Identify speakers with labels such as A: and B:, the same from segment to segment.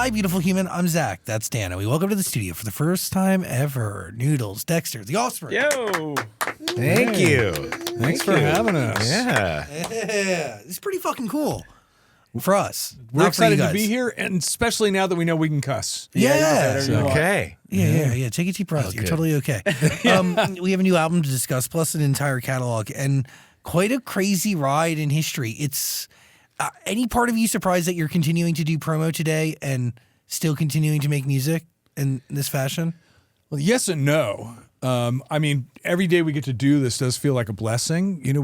A: Hi, beautiful human. I'm Zach. That's Dan. And we welcome to the studio for the first time ever. Noodles, Dexter, the Offspring.
B: Yo!
C: Thank you.
B: Thanks for having us.
C: Yeah.
A: It's pretty fucking cool for us.
B: We're
A: Not for you
B: excited to
A: guys.
B: be here, and especially now that we know we can cuss.
A: Yeah.
C: Okay.
A: Yeah. Take a deep breath. You're totally okay. We have a new album to discuss, plus an entire catalog, and quite a crazy ride in history. It's any part of you surprised that you're continuing to do promo today and still continuing to make music in this fashion?
B: Well, yes and no. I mean, every day we get to do this does feel like a blessing. You know,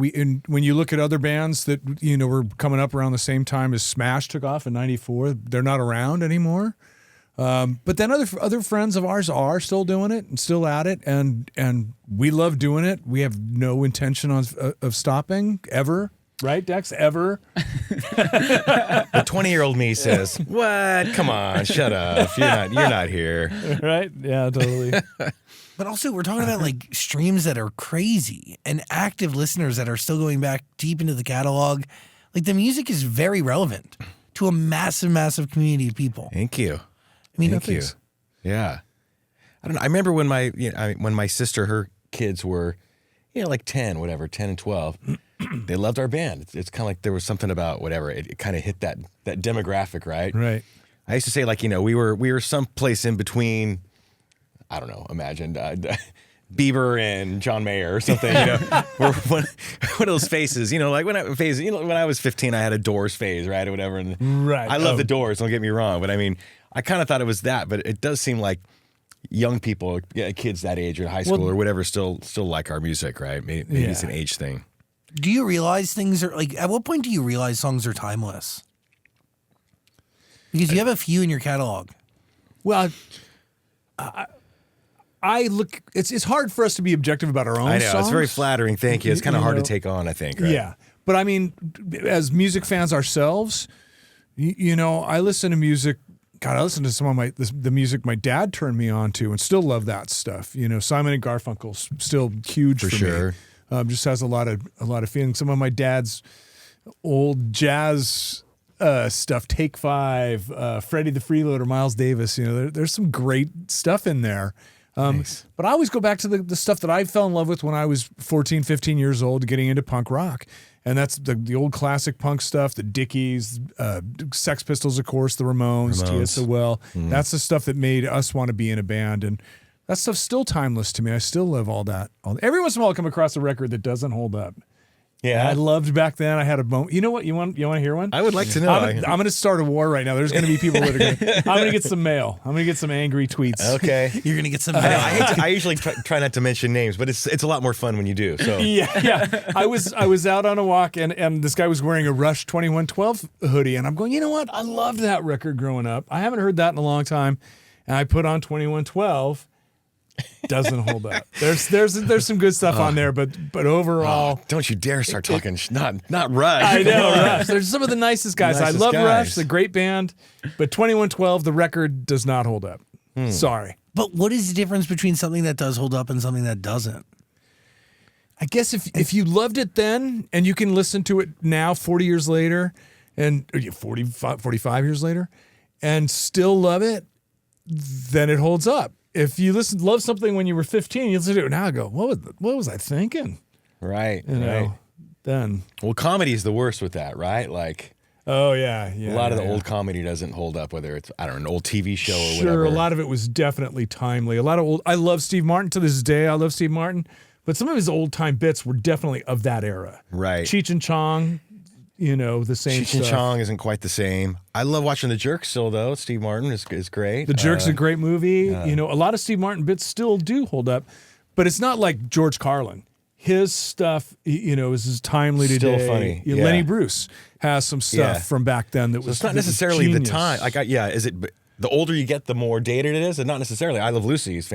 B: when you look at other bands that, you know, were coming up around the same time as Smash took off in '94, they're not around anymore. But then other friends of ours are still doing it and still at it, and we love doing it. We have no intention of stopping ever. Right, Dex? Ever?
C: The 20-year-old me says, "What? Come on, shut up. You're not here."
B: Right? Yeah, totally.
A: But also, we're talking about like streams that are crazy and active listeners that are still going back deep into the catalog. Like the music is very relevant to a massive, massive community of people.
C: Thank you.
A: I mean,
C: Thank you. Yeah. I don't know. I remember when my sister, her kids were, like 10 and 12. They loved our band. It's kind of like there was something about whatever. It kind of hit that demographic, right?
B: Right.
C: I used to say, like, we were someplace in between. I don't know. Imagine Bieber and John Mayer or something. We're one of those phases. Like when I was 15, I had a Doors phase, right, or whatever. And
B: right.
C: I love the Doors. Don't get me wrong, but I mean, I kind of thought it was that. But it does seem like young people, kids that age or high school or whatever, still like our music, right? Maybe it's an age thing.
A: Do you realize things are like? At what point do you realize songs are timeless? Because you have a few in your catalog.
B: Well, I look. It's hard for us to be objective about our own.
C: I know
B: songs.
C: it's very flattering. Thank you. It's kind of hard to take on, I think. Right?
B: Yeah, but I mean, as music fans ourselves, I listen to music. God, I listen to some of the music my dad turned me on to, and still love that stuff. Simon and Garfunkel's still huge for
C: sure.
B: me. Just has a lot of feeling. Some of my dad's old jazz stuff, Take Five, Freddie the Freeloader, Miles Davis. There's some great stuff in there.
C: Nice.
B: But I always go back to the stuff that I fell in love with when I was 14, 15 years old, getting into punk rock. And that's the old classic punk stuff, the Dickies, Sex Pistols, of course, the Ramones. TSOL. That's the stuff that made us want to be in a band. And that stuff's still timeless to me. I still love all that. Every once in a while I come across a record that doesn't hold up.
C: Yeah.
B: I loved back then. I had a moment. You know what? You want to hear one?
C: I would like to know.
B: I'm going to start a war right now. There's going to be people that are going to... I'm going to get some mail. I'm going to get some angry tweets.
C: Okay.
A: You're going to get some.
C: I usually try not to mention names, but it's a lot more fun when you do. So
B: Yeah. I was out on a walk and this guy was wearing a Rush 2112 hoodie, and I'm going, you know what? I loved that record growing up. I haven't heard that in a long time, and I put on 2112. Doesn't hold up. There's some good stuff on there, but overall,
C: don't you dare start talking not Rush.
B: I know Rush. There's some of the nicest guys. I love
C: guys.
B: Rush, the great band, but 2112, the record does not hold up. Sorry.
A: But what is the difference between something that does hold up and something that doesn't?
B: I guess if you loved it then and you can listen to it now 40 years later and 45 years later and still love it, then it holds up. If you love something when you were 15, you listen to it now and go, what was I thinking?
C: Right.
B: Right. Then.
C: Well, comedy is the worst with that, right? Like,
B: oh, yeah.
C: a lot of the old comedy doesn't hold up, whether it's, I don't know, an old TV show or
B: Sure,
C: whatever.
B: a lot of it was definitely timely. I love Steve Martin to this day. I love Steve Martin. But some of his old-time bits were definitely of that era.
C: Right.
B: Cheech and Chong, the same
C: Cheech
B: stuff.
C: and Chong isn't quite the same. I love watching The Jerk still, though. Steve Martin is great.
B: The Jerk's a great movie. A lot of Steve Martin bits still do hold up. But it's not like George Carlin. His stuff, is as timely today.
C: Still funny.
B: Lenny Bruce has some stuff from back then that was.
C: It's not necessarily the
B: genius.
C: time. Is it? The older you get, the more dated it is, and not necessarily. I Love Lucy is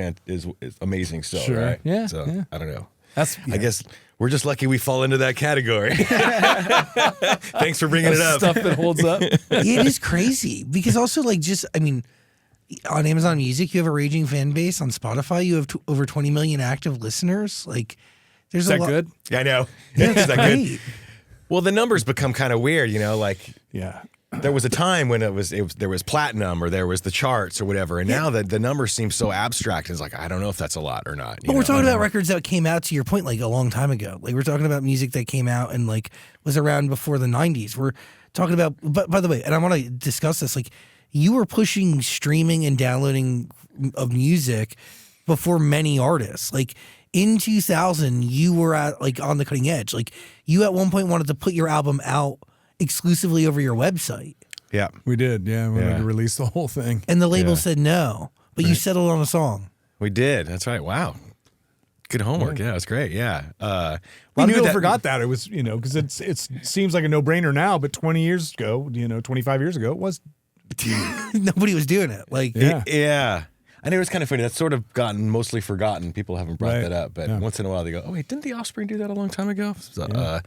C: amazing still,
B: Sure.
C: right?
B: Yeah.
C: So
B: yeah.
C: I don't know.
B: I
C: guess we're just lucky we fall into that category. Thanks for bringing it up.
B: Stuff that holds up.
A: It is crazy because also on Amazon Music, you have a raging fan base. On Spotify, you have over 20 million active listeners. Like, there's
B: Is
A: a
B: that
A: lot.
C: Yeah, I know.
A: Yeah,
C: Is that
A: great.
C: good? Well, the numbers become kind of weird,
B: Yeah.
C: there was a time when there was platinum or there was the charts or whatever, and now the numbers seem so abstract. It's like I don't know if that's a lot or not.
A: But we're talking about records that came out, to your point, like a long time ago. Like we're talking about music that came out and like was around before the 90s. We're talking about, but by the way, and I want to discuss this, like you were pushing streaming and downloading of music before many artists. Like in 2000, you were at like on the cutting edge. Like you at one point wanted to put your album out exclusively over your website.
B: Yeah, we did. Yeah, we wanted to release the whole thing.
A: And the label said no, but you settled on a song.
C: We did. That's right. Wow. Good homework. Yeah, that's great. Yeah.
B: A lot of people forgot that. It was, because it seems like a no-brainer now, but 20 years ago, 25 years ago, it was.
A: Nobody was doing it. Like,
C: yeah. I know it was kind of funny. That's sort of gotten mostly forgotten. People haven't brought that up, but once in a while they go, "Oh wait, didn't the Offspring do that a long time ago?" So,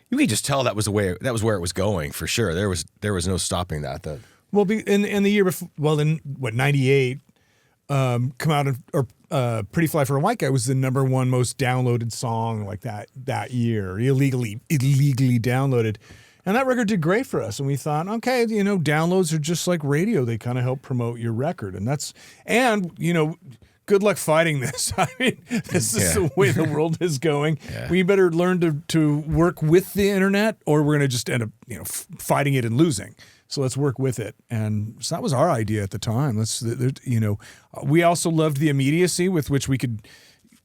C: you could just tell that was where it was going for sure. There was no stopping that.
B: Well, in the year before, in 98, come out or "Pretty Fly for a White Guy" was the #1 most downloaded song like that year, illegally downloaded. And that record did great for us. And we thought, okay, downloads are just like radio. They kind of help promote your record. And good luck fighting this. I mean, this is the way the world is going. Yeah. We better learn to work with the internet, or we're going to just end up, fighting it and losing. So let's work with it. And so that was our idea at the time. We also loved the immediacy with which we could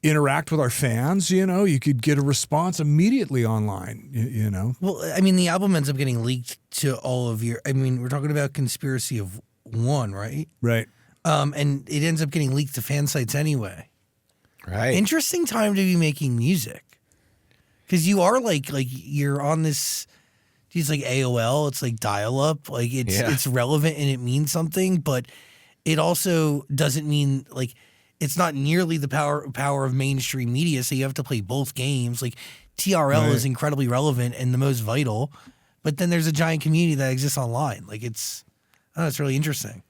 B: interact with our fans. You could get a response immediately online.
A: Well, I mean, the album ends up getting leaked to all of your. I mean, we're talking about Conspiracy of One, right?
B: Right.
A: And it ends up getting leaked to fan sites anyway.
C: Right.
A: Interesting time to be making music, because you are like you're on this. It's like AOL. It's like dial-up. Like it's relevant and it means something, but it also doesn't mean like. It's not nearly the power of mainstream media, so you have to play both games. Like TRL is incredibly relevant and the most vital, but then there's a giant community that exists online. Like it's really interesting.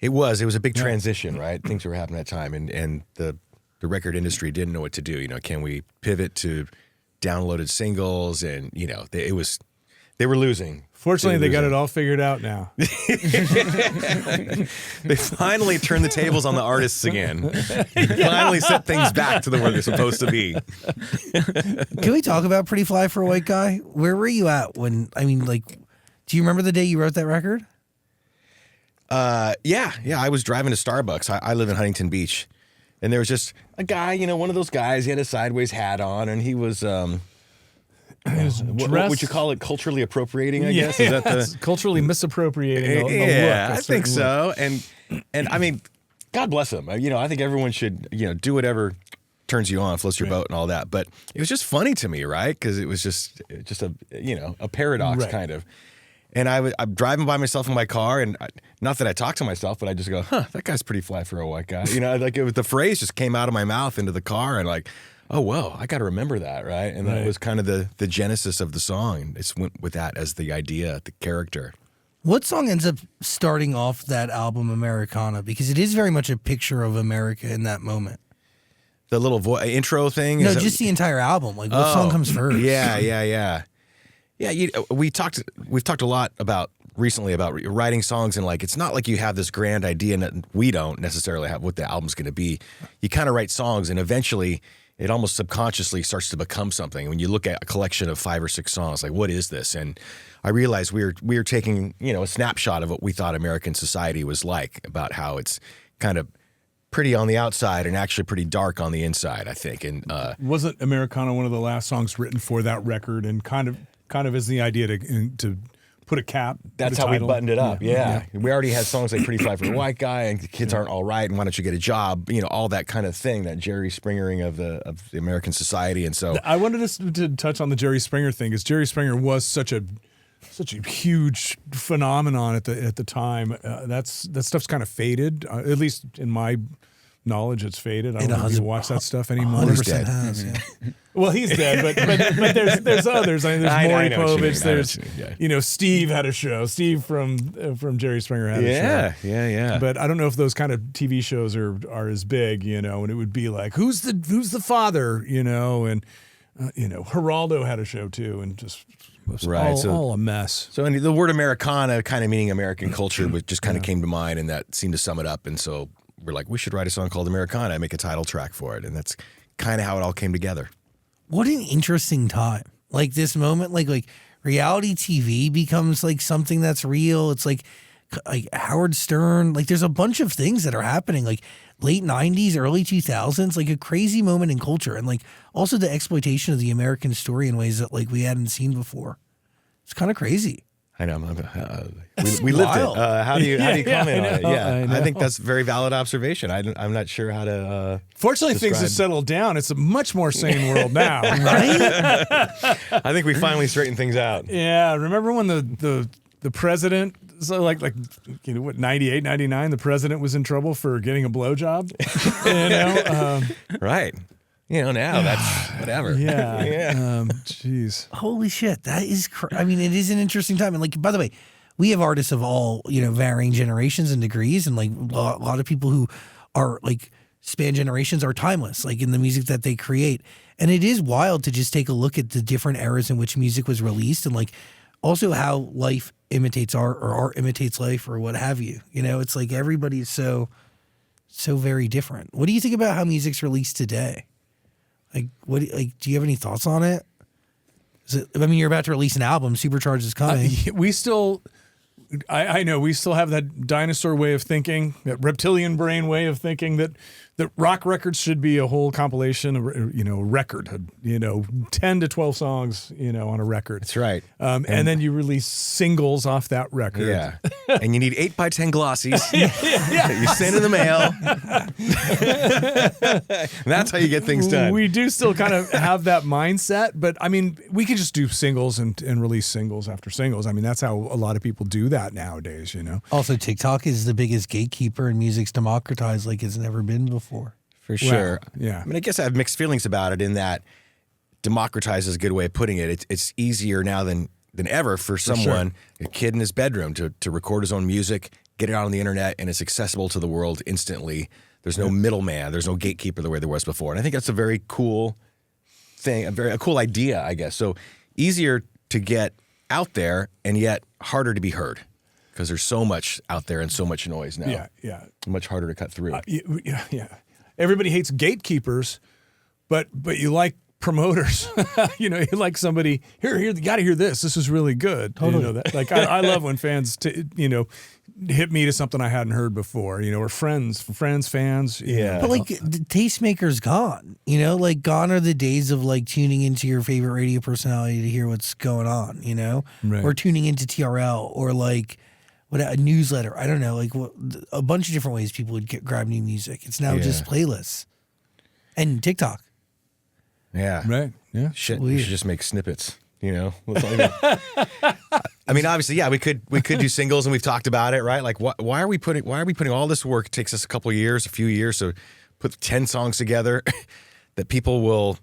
C: It was a big transition, right? Things were happening at that time, and the record industry didn't know what to do. Can we pivot to downloaded singles? And they were losing.
B: Fortunately, they got it all figured out now.
C: They finally turned the tables on the artists again. Finally set things back to where they're supposed to be.
A: Can we talk about Pretty Fly for a White Guy? Where were you at when, do you remember the day you wrote that record?
C: Yeah. I was driving to Starbucks. I live in Huntington Beach. And there was just a guy, one of those guys, he had a sideways hat on, and he was... what would you call it? Culturally appropriating, I guess? Is that
B: culturally misappropriating?
C: Yeah, I think so. And I mean, God bless him. I think everyone should, do whatever turns you on, floats your boat, and all that. But it was just funny to me, right? Because it was just a paradox kind of. And I'm driving by myself in my car, and not that I talk to myself, but I just go, that guy's pretty fly for a white guy. The phrase just came out of my mouth into the car, and like, oh, whoa, I got to remember that, right? And that was kind of the genesis of the song. It went with that as the idea, the character.
A: What song ends up starting off that album, Americana? Because it is very much a picture of America in that moment.
C: The little intro thing?
A: No, just the entire album. Like, what song comes first?
C: Yeah. Yeah, we've talked a lot recently about writing songs, and like it's not like you have this grand idea, and we don't necessarily have what the album's going to be. You kind of write songs, and eventually it almost subconsciously starts to become something. When you look at a collection of 5 or 6 songs, like, what is this? And I realized we were taking, a snapshot of what we thought American society was like, about how it's kind of pretty on the outside and actually pretty dark on the inside, I think. And
B: wasn't Americana one of the last songs written for that record, and kind of is the idea to put a cap.
C: That's how we buttoned it up. Yeah. We already had songs like Pretty Fly for a White Guy and The Kids Aren't All Right and Why Don't You Get a Job, all that kind of thing, that Jerry Springering of the American society. And so
B: I wanted us to touch on the Jerry Springer thing, because Jerry Springer was such a huge phenomenon at the time. That stuff's kind of faded, at least in my knowledge, it's faded. I don't know if you watch that stuff anymore.
A: 100% has, yeah.
B: Well, he's dead, but there's others. I mean, there's Maury Povich. There's Steve had a show. Steve from Jerry Springer had a show.
C: Yeah.
B: But I don't know if those kind of TV shows are as big, and it would be like, who's the father, and Geraldo had a show too, and just was
C: Right,
B: all a mess.
C: So and the word Americana, kind of meaning American culture, just kind of came to mind, and that seemed to sum it up. And so we're like, we should write a song called Americana and make a title track for it. And that's kind of how it all came together.
A: What an interesting time. Like this moment, like reality TV becomes like something that's real. It's like Howard Stern. Like there's a bunch of things that are happening. Like late 90s, early 2000s, like a crazy moment in culture. And like also the exploitation of the American story in ways that like we hadn't seen before. It's kind of crazy.
C: I know. We lived it. How do you comment on it? Yeah, I think that's a very valid observation. I'm not sure how to.
B: Fortunately, things have settled down. It's a much more sane world now,
A: Right?
C: I think we finally straightened things out.
B: Yeah, remember when the president, so like 98, 99, the president was in trouble for getting a blowjob?
C: Right. Now that's whatever.
B: Yeah. Jeez.
A: Holy shit. That is, I mean, it is an interesting time. And like, by the way, we have artists of all, varying generations and degrees. And like a lot of people who are like span generations are timeless, like in the music that they create. And it is wild to just take a look at the different eras in which music was released and like also how life imitates art or art imitates life or what have you. It's like everybody's so very different. What do you think about how music's released today? Like, do you have any thoughts on it? You're about to release an album. Supercharged is coming.
B: We still, I know, we still have that dinosaur way of thinking, that reptilian brain way of thinking that rock records should be a whole compilation, a record, 10 to 12 songs, on a record.
C: That's right.
B: And then you release singles off that record.
C: Yeah. And you need 8x10 glossies that you send in the mail. And that's how you get things done.
B: We do still kind of have that mindset, but I mean, we could just do singles and release singles after singles. I mean, that's how a lot of people do that nowadays,
A: Also, TikTok is the biggest gatekeeper and music's democratized like it's never been before.
C: For sure.
B: Well, yeah.
C: I mean, I guess I have mixed feelings about it in that democratize is a good way of putting it. It's easier now than ever for someone, a kid in his bedroom, to record his own music, get it out on the internet, and it's accessible to the world instantly. There's no middleman. There's no gatekeeper the way there was before. And I think that's a very cool thing, a cool idea, I guess. So easier to get out there and yet harder to be heard because there's so much out there and so much noise now.
B: Yeah.
C: Much harder to cut through.
B: Yeah. Everybody hates gatekeepers, but you like promoters. You like somebody here. You got to hear this. This is really good.
A: Totally.
B: That. Like I love when fans, hit me to something I hadn't heard before. Or fans.
C: Yeah.
A: But like the tastemaker's gone. Like gone are the days of like tuning into your favorite radio personality to hear what's going on.
B: Right.
A: Or tuning into TRL or like. A newsletter. I don't know, like a bunch of different ways people would grab new music. It's now just playlists and TikTok.
C: Yeah.
B: Right. Yeah.
C: Shit. We should just make snippets. I mean, obviously, yeah, we could do singles, and we've talked about it, right? Like, why are we putting all this work? It takes us a few years, so put 10 songs together that people will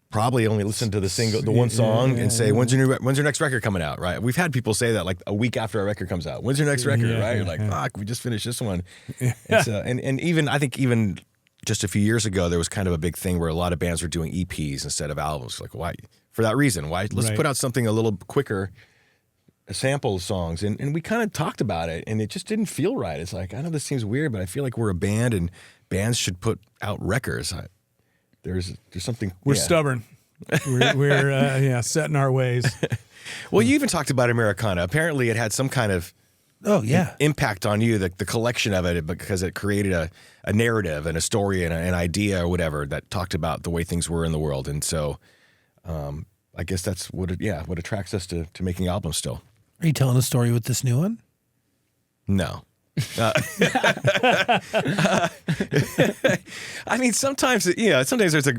C: probably only listen to the one song and say, when's your next record coming out, right? We've had people say that like a week after a record comes out. When's your next record, right? You're like, fuck, we just finished this one. And even, I think even just a few years ago, there was kind of a big thing where a lot of bands were doing EPs instead of albums. Like, why? For that reason, why? Let's put out something a little quicker, a sample of songs. And we kind of talked about it, and it just didn't feel right. It's like, I know this seems weird, but I feel like we're a band, and bands should put out records. There's something.
B: We're stubborn. We're set in our ways.
C: Well, you even talked about Americana. Apparently, it had some kind of impact on you, the collection of it, because it created a narrative and a story and an idea or whatever that talked about the way things were in the world. And so, I guess that's what attracts us to making albums still.
A: Are you telling a story with this new one?
C: No. I mean, sometimes there's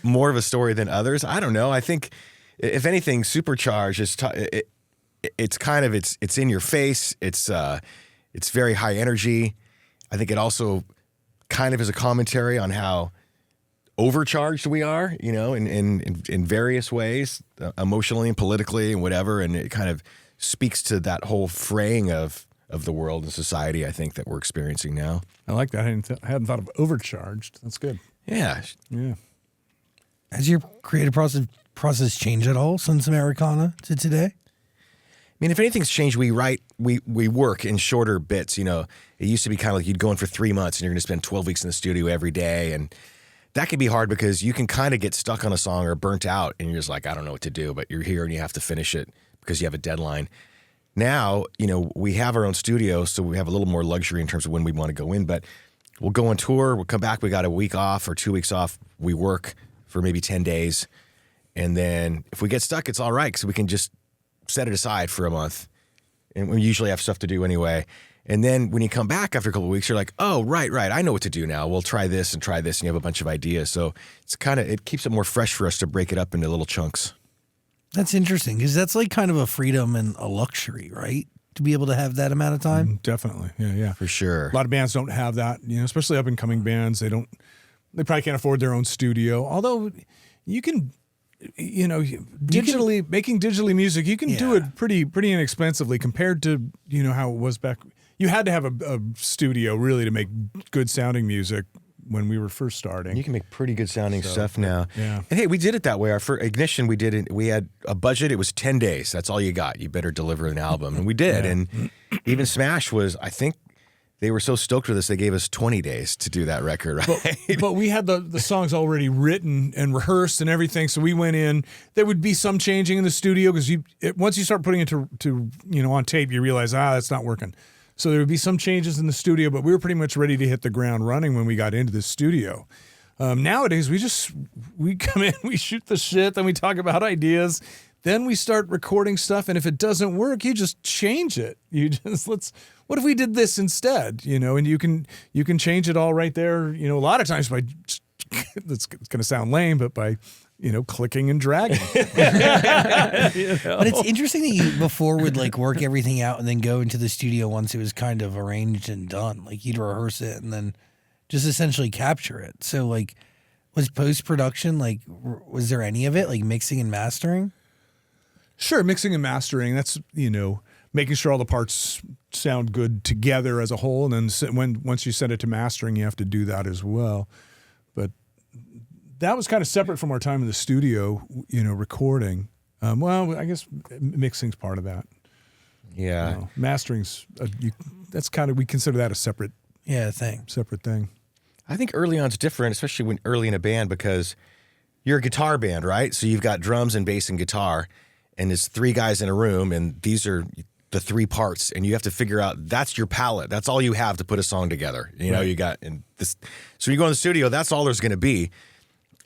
C: more of a story than others. I don't know. I think if anything, Supercharged is it's kind of it's in your face. It's very high energy. I think it also kind of is a commentary on how overcharged we are, in various ways, emotionally and politically and whatever. And it kind of speaks to that whole fraying of the world and society, I think, that we're experiencing now.
B: I like that. I hadn't thought of overcharged. That's good.
C: Yeah.
B: Yeah.
A: Has your creative process changed at all since Americana to today?
C: I mean, if anything's changed, we work in shorter bits. You know, it used to be kind of like you'd go in for 3 months and you're going to spend 12 weeks in the studio every day. And that can be hard because you can kind of get stuck on a song or burnt out and you're just like, I don't know what to do, but you're here and you have to finish it because you have a deadline. Now, you know, we have our own studio, so we have a little more luxury in terms of when we want to go in, but we'll go on tour, we'll come back, we got a week off or 2 weeks off, we work for maybe 10 days, and then if we get stuck, it's all right because we can just set it aside for a month, and we usually have stuff to do anyway. And then when you come back after a couple of weeks, you're like, oh, right, I know what to do now. We'll try this, and you have a bunch of ideas. So it keeps it more fresh for us to break it up into little chunks.
A: That's interesting because that's like kind of a freedom and a luxury, right? To be able to have that amount of time.
B: Definitely, yeah,
C: for sure.
B: A lot of bands don't have that, you know, especially up and coming bands. They probably can't afford their own studio. Although you can, you know, making digitally music, you can do it pretty inexpensively compared to, you know, how it was back. You had to have a studio really to make good sounding music when we were first starting.
C: You can make pretty good sounding stuff now.
B: Yeah.
C: And hey, we did it that way. Our first Ignition, we had a budget. It was 10 days. That's all you got. You better deliver an album. And we did. And even Smash was, I think they were so stoked with us, they gave us 20 days to do that record, right?
B: But we had the songs already written and rehearsed and everything. So we went in. There would be some changing in the studio because once you start putting it to you know, on tape, you realize, that's not working. So there would be some changes in the studio, but we were pretty much ready to hit the ground running when we got into the studio. Nowadays, we come in, we shoot the shit, then we talk about ideas, then we start recording stuff, and if it doesn't work, you just change it. What if we did this instead? You know, and you can change it all right there. You know, a lot of times by, it's going to sound lame, but by, you know, clicking and dragging.
A: You know? But it's interesting that you before would like work everything out and then go into the studio once it was kind of arranged and done. Like you'd rehearse it and then just essentially capture it. So like, was post-production, like, was there any of it, like mixing and mastering?
B: Sure, mixing and mastering. That's, you know, making sure all the parts sound good together as a whole. And then once you send it to mastering, you have to do that as well. But that was kind of separate from our time in the studio, you know, recording. Well, I guess mixing's part of that.
C: Yeah.
B: You know, mastering's, that's kind of, we consider that a separate thing.
C: I think early on it's different, especially when early in a band, because you're a guitar band, right? So you've got drums and bass and guitar, and it's 3 guys in a room, and these are the 3 parts, and you have to figure out that's your palette. That's all you have to put a song together. You know, you got, and this, so you go in the studio, that's all there's going to be.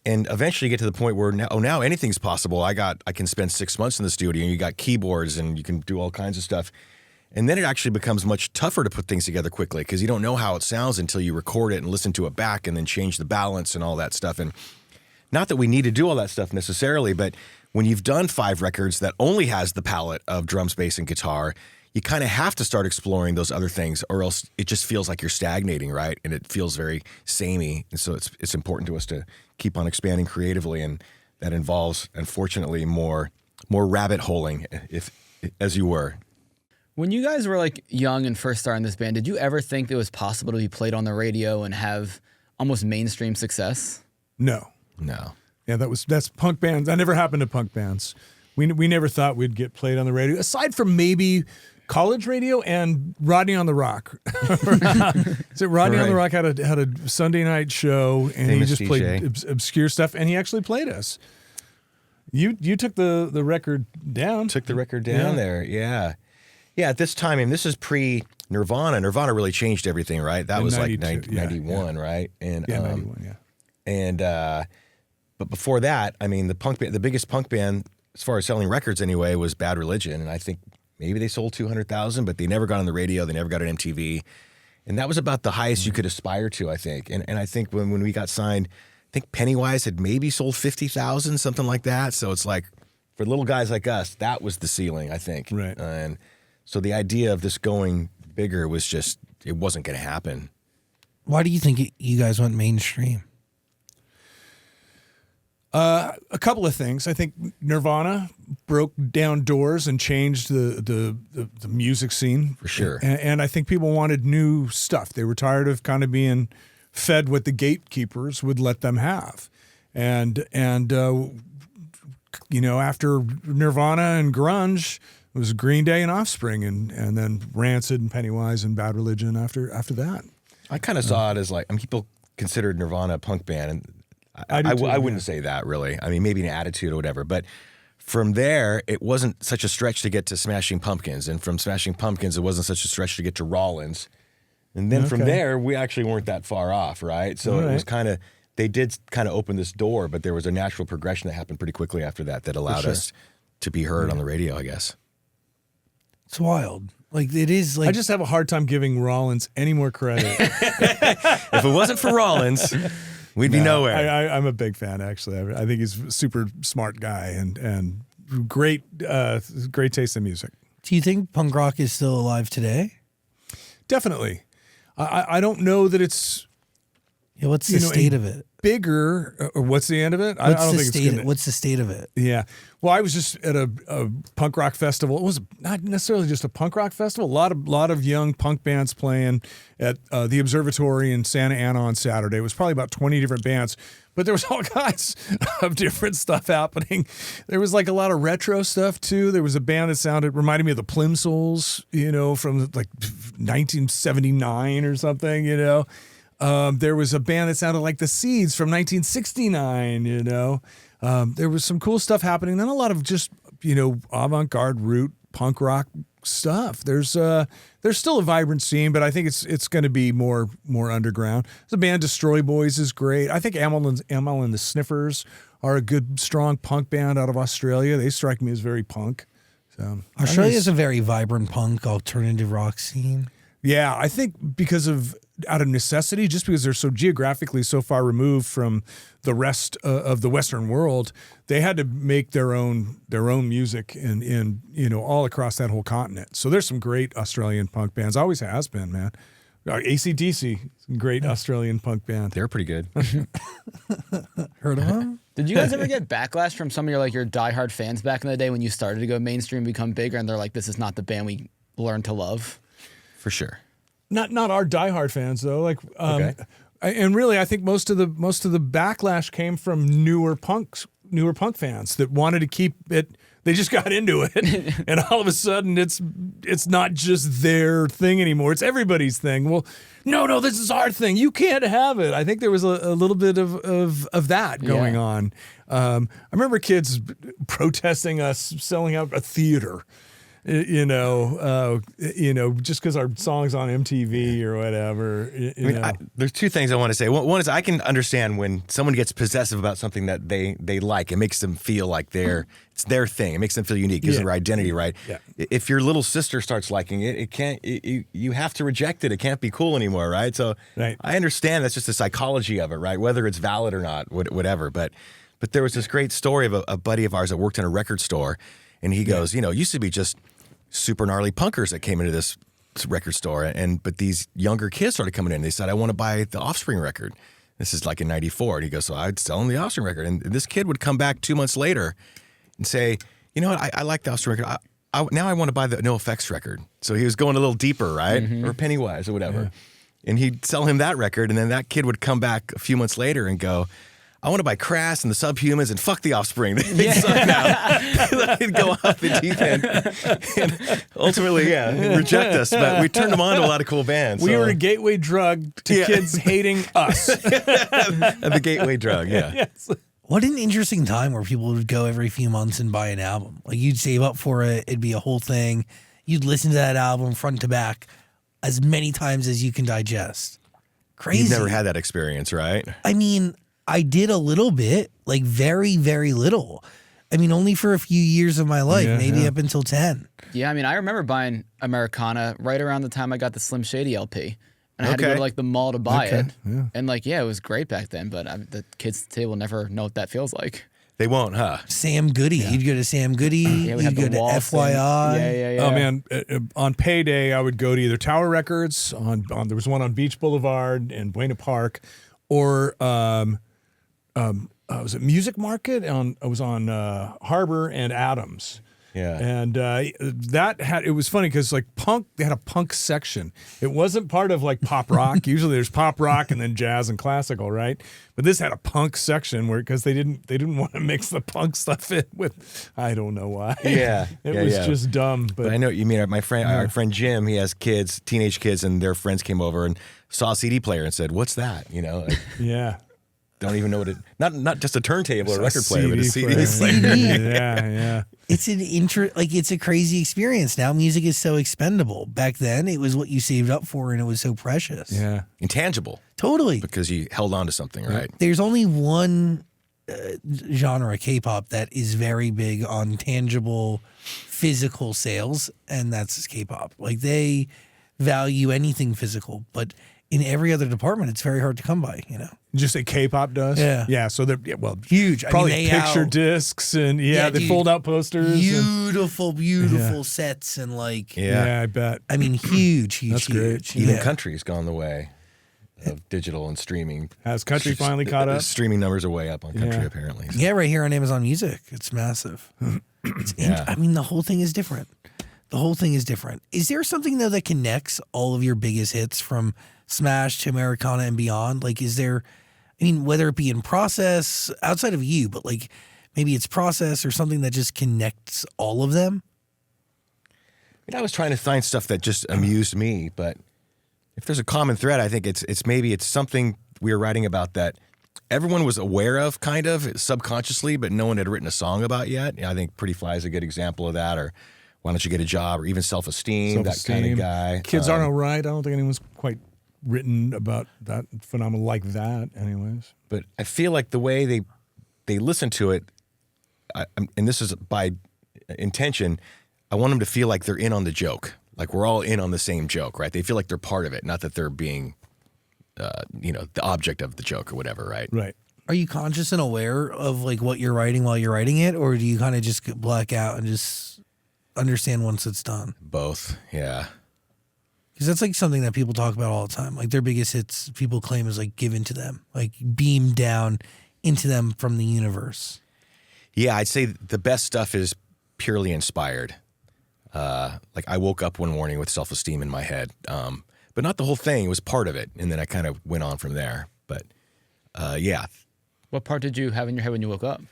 C: And eventually you get to the point where now anything's possible. I can spend 6 months in the studio, and you got keyboards and you can do all kinds of stuff. And then it actually becomes much tougher to put things together quickly because you don't know how it sounds until you record it and listen to it back and then change the balance and all that stuff. And not that we need to do all that stuff necessarily, but when you've done 5 records that only has the palette of drums, bass, and guitar, you kind of have to start exploring those other things, or else it just feels like you're stagnating, right? And it feels very samey. And so it's important to us to keep on expanding creatively, and that involves, unfortunately, more rabbit holing, as you were.
D: When you guys were like young and first starting this band, did you ever think it was possible to be played on the radio and have almost mainstream success?
B: No. Yeah, that's punk bands. That never happened to punk bands. We never thought we'd get played on the radio, aside from maybe college radio and Rodney on the Rock. So Rodney on the Rock had a Sunday night show, and
C: Famous
B: he just
C: DJ.
B: played obscure stuff, and he actually played us. You took the record down.
C: Took the record down there, yeah. Yeah, at this time, and this is pre-Nirvana. Nirvana really changed everything, right? That was
B: 92,
C: like 91, right? And
B: 91, yeah.
C: And but before that, I mean, the biggest punk band, as far as selling records anyway, was Bad Religion, and I think maybe they sold 200,000, but they never got on the radio, they never got on MTV, and that was about the highest you could aspire to, I think. And I think when we got signed, I think Pennywise had maybe sold 50,000, something like that. So it's like, for little guys like us, that was the ceiling, I think.
B: Right.
C: And so the idea of this going bigger was just, it wasn't going to happen.
A: Why do you think you guys went mainstream?
B: A couple of things. I think Nirvana broke down doors and changed the music scene.
C: For sure.
B: And I think people wanted new stuff. They were tired of kind of being fed what the gatekeepers would let them have. after Nirvana and grunge, it was Green Day and Offspring, and then Rancid and Pennywise and Bad Religion after that.
C: I kind of saw it as like, people considered Nirvana a punk band, and I wouldn't say that really. I mean, maybe an attitude or whatever, but from there, it wasn't such a stretch to get to Smashing Pumpkins, and from Smashing Pumpkins, it wasn't such a stretch to get to Rollins, and then from there, we actually weren't that far off, right? So it was kind of, they did kind of open this door, but there was a natural progression that happened pretty quickly after that allowed us to be heard on the radio, I guess.
A: It's wild. Like, it is like...
B: I just have a hard time giving Rollins any more credit.
C: If it wasn't for Rollins, we'd be nowhere.
B: I'm a big fan, actually. I think he's a super smart guy and great taste in music.
A: Do you think punk rock is still alive today?
B: Definitely. I don't know that it's...
A: Yeah, what's the state of it?
B: Bigger, or what's the end of it? I don't think it's gonna...
A: What's the state of it?
B: Yeah. Well, I was just at a punk rock festival. It was not necessarily just a punk rock festival. A lot of young punk bands playing at the Observatory in Santa Ana on Saturday. It was probably about 20 different bands, but there was all kinds of different stuff happening. There was like a lot of retro stuff too. There was a band that reminded me of the Plimsolls, from like 1979 or something, There was a band that sounded like the Seeds from 1969, There was some cool stuff happening. Then a lot of just, avant-garde root punk rock stuff. There's still a vibrant scene, but I think it's going to be more underground. The band Destroy Boys is great. I think Amel and the Sniffers are a good, strong punk band out of Australia. They strike me as very punk. So
A: Australia is a very vibrant punk alternative rock scene.
B: Yeah, I think out of necessity, just because they're so geographically so far removed from the rest of the Western world, they had to make their own music in all across that whole continent. So there's some great Australian punk bands. Always has been, man. AC/DC, great Australian punk band.
C: They're pretty good.
A: Heard of them?
D: Did you guys ever get backlash from some of your diehard fans back in the day when you started to go mainstream, become bigger, and they're like, "This is not the band we learned to love"?
C: For sure.
B: Not our diehard fans though. Like, and really, I think most of the backlash came from newer punk fans that wanted to keep it. They just got into it, and all of a sudden, it's not just their thing anymore. It's everybody's thing. Well, no, this is our thing. You can't have it. I think there was a little bit of that going on. I remember kids protesting us selling out a theater. Just because our song's on MTV or whatever.
C: There's two things I want to say. One is I can understand when someone gets possessive about something that they like. It makes them feel like it's their thing. It makes them feel unique. Gives them their identity, right? Yeah. If your little sister starts liking it, it can't. You have to reject it. It can't be cool anymore, right? So I understand that's just the psychology of it, right? Whether it's valid or not, whatever. But there was this great story of a buddy of ours that worked in a record store, and he goes, it used to be just super gnarly punkers that came into this record store, but these younger kids started coming in. They said, "I want to buy the Offspring record." This is like in '94, and he goes, "So I'd sell him the Offspring record." And this kid would come back 2 months later and say, "You know what? I like the Offspring record. Now I want to buy the NoFX record." So he was going a little deeper, right, or Pennywise or whatever. Yeah. And he'd sell him that record, and then that kid would come back a few months later and go, "I want to buy Crass and the Subhumans and fuck the Offspring." They suck now. They'd go off the deep end and ultimately, reject us. But we turned them on to a lot of cool bands.
B: We were a gateway drug to kids hating us.
C: The gateway drug, yeah.
B: Yes.
A: What an interesting time where people would go every few months and buy an album. Like, you'd save up for it. It'd be a whole thing. You'd listen to that album front to back as many times as you can digest. Crazy.
C: You've never had that experience, right?
A: I mean, I did a little bit, like very, very little. I mean, only for a few years of my life, maybe up until 10.
D: Yeah, I mean, I remember buying Americana right around the time I got the Slim Shady LP. And I had to go to like the mall to buy it. Yeah. And like, it was great back then, but the kids today will never know what that feels like.
C: They won't, huh?
A: Sam Goody. You'd go to Sam Goody. You'd go to FYI.
D: Yeah.
B: Oh, man. On payday, I would go to either Tower Records, there was one on Beach Boulevard in Buena Park, or was it Music Market? I was on Harbor and Adams.
C: Yeah.
B: And it was funny because like punk, they had a punk section. It wasn't part of like pop rock. Usually there's pop rock and then jazz and classical, right? But this had a punk section because they didn't want to mix the punk stuff in with, I don't know why.
C: Yeah.
B: It was just dumb.
C: But I know what you mean. Our friend Jim, he has kids, teenage kids, and their friends came over and saw a CD player and said, "What's that?" You know, like,
B: yeah.
C: don't even know what it. Not just a turntable or a record player, but a CD
B: player.
C: player.
B: Yeah.
A: It's it's a crazy experience. Now music is so expendable. Back then, it was what you saved up for, and it was so precious.
B: Yeah.
C: Intangible.
A: Totally.
C: Because you held on to something, right?
A: There's only one genre, K-pop, that is very big on tangible, physical sales, and that's K-pop. Like, they value anything physical, but in every other department, it's very hard to come by, you know?
B: Just say K-pop does?
A: Yeah.
B: Yeah, so they're,
A: huge.
B: Probably
A: I mean,
B: picture discs and, they
A: dude,
B: fold out posters.
A: Beautiful sets and like...
B: Yeah, I bet.
A: I mean, huge.
B: That's great.
A: Huge.
C: Even country's gone the way of digital and streaming.
B: Has country finally caught up?
C: Streaming numbers are way up on country, apparently. So.
A: Yeah, right here on Amazon Music. It's massive. I mean, the whole thing is different. Is there something, though, that connects all of your biggest hits from Smash to Americana and beyond? Like, is there, I mean, whether it be in process, outside of you, but like maybe it's process or something that just connects all of them?
C: I was trying to find stuff that just amused me, but if there's a common thread, I think it's something we were writing about that everyone was aware of, kind of subconsciously, but no one had written a song about yet. I think Pretty Fly is a good example of that, or Why Don't You Get a Job, or even Self-Esteem, that kind of guy.
B: Kids Aren't Alright. I don't think anyone's quite written about that phenomenon like that, anyways.
C: But I feel like the way they listen to it, and this is by intention, I want them to feel like they're in on the joke. Like we're all in on the same joke, right? They feel like they're part of it, not that they're being, the object of the joke or whatever, right?
B: Right.
A: Are you conscious and aware of like what you're writing while you're writing it, or do you kind of just black out and just understand once it's done?
C: Both, yeah.
A: Because that's like something that people talk about all the time. Like their biggest hits, people claim is like given to them, like beamed down into them from the universe.
C: Yeah, I'd say the best stuff is purely inspired. Like I woke up one morning with Self-Esteem in my head, but not the whole thing. It was part of it, and then I kind of went on from there. But yeah.
D: What part did you have in your head when you woke up?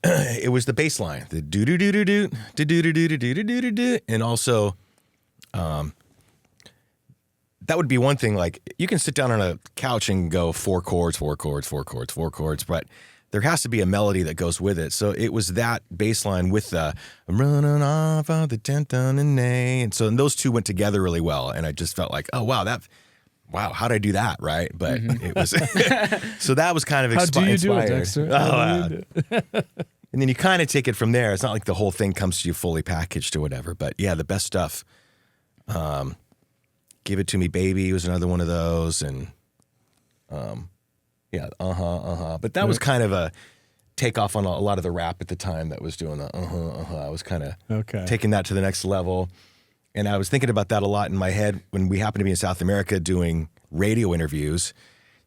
C: It was the bass line, the do do do do do do do do do do do do do, and also, that would be one thing. Like you can sit down on a couch and go 4 chords, 4 chords, 4 chords, 4 chords, but there has to be a melody that goes with it. So it was that bass line with the I'm running off on the tent on the nay, and so those two went together really well. And I just felt like, oh wow, how'd I do that, right? But it was so that was kind of
B: How do you do it,
C: inspired.
B: Dexter?
C: And then you kind of take it from there. It's not like the whole thing comes to you fully packaged or whatever. But yeah, the best stuff. Give It To Me Baby was another one of those, and yeah, But that was kind of a takeoff on a lot of the rap at the time that was doing the I was kind of taking that to the next level. And I was thinking about that a lot in my head when we happened to be in South America doing radio interviews.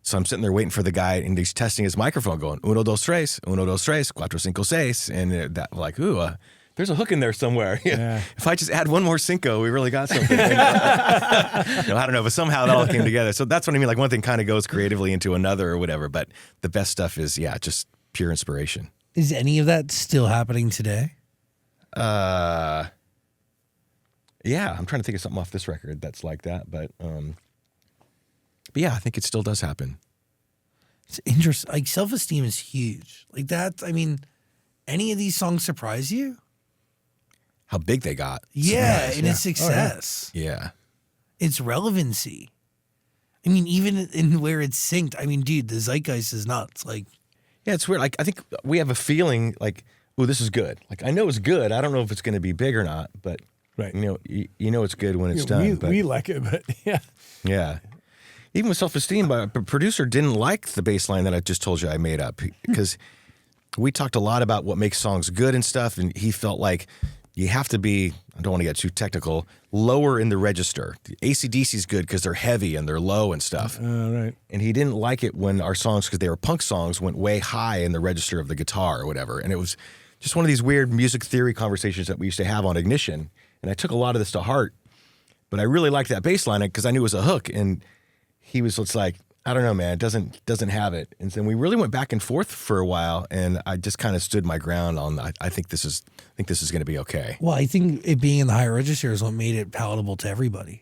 C: So I'm sitting there waiting for the guy, and he's testing his microphone, going 1, 2, 3, 1, 2, 3, 4, 5, 6, and that like, ooh, there's a hook in there somewhere.
B: Yeah.
C: If I just add one more cinco, we really got something. I don't know, but somehow that all came together. So that's what I mean. Like one thing kind of goes creatively into another or whatever, but the best stuff is, just pure inspiration.
A: Is any of that still happening today?
C: Yeah, I'm trying to think of something off this record that's like that, but yeah, I think it still does happen.
A: It's interesting. Like Self-Esteem is huge. Like that. I mean, any of these songs surprise you?
C: How big they got.
A: Yeah, and its success.
C: Yeah.
A: Its relevancy. I mean, even in where it's synced. I mean, dude, the zeitgeist is nuts. Like,
C: yeah, it's weird. Like, I think we have a feeling like, oh, this is good. Like, I know it's good. I don't know if it's going to be big or not, but you know it's good when it's done.
B: We like it, but yeah.
C: Yeah. Even with Self-Esteem, a producer didn't like the bass line that I just told you I made up, because we talked a lot about what makes songs good and stuff, and he felt like you have to be, I don't want to get too technical, lower in the register. AC/DC's good because they're heavy and they're low and stuff.
B: Right.
C: And he didn't like it when our songs, because they were punk songs, went way high in the register of the guitar or whatever. And it was just one of these weird music theory conversations that we used to have on Ignition. And I took a lot of this to heart, but I really liked that bass line because I knew it was a hook. And he was just like, I don't know, man, it doesn't have it. And then we really went back and forth for a while, and I just kind of stood my ground on, I think this is going to be okay.
A: Well, I think it being in the higher register is what made it palatable to everybody.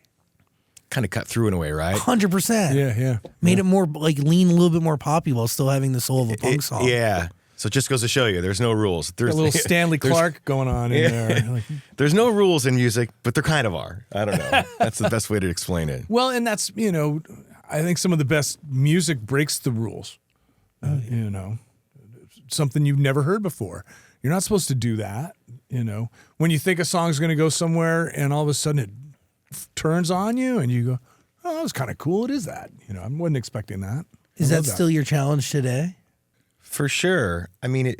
C: Kind of cut through in a way, right?
A: 100%.
B: Yeah.
A: Made it more like lean a little bit more poppy while still having the soul of a punk song.
C: Yeah. So it just goes to show you, there's no rules. There's
B: a little Stanley Clark going on in there.
C: There's no rules in music, but there kind of are. I don't know. That's the best way to explain it.
B: Well, and that's, I think some of the best music breaks the rules. Something you've never heard before. You're not supposed to do that. When you think a song's going to go somewhere and all of a sudden it turns on you and you go, oh, that was kind of cool. What is that? I wasn't expecting that.
A: Is that still your challenge today?
C: For sure. I mean,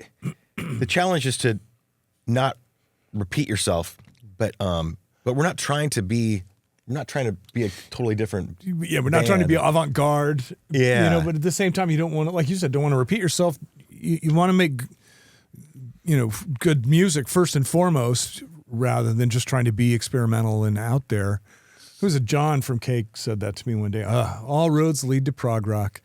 C: the challenge is to not repeat yourself, but we're not trying to be a totally different.
B: Yeah, we're not trying to be avant-garde.
C: Yeah.
B: But at the same time, you don't want to, like you said, don't want to repeat yourself. You want to make, good music first and foremost, rather than just trying to be experimental and out there. Who was it? John from Cake said that to me one day. All roads lead to prog rock.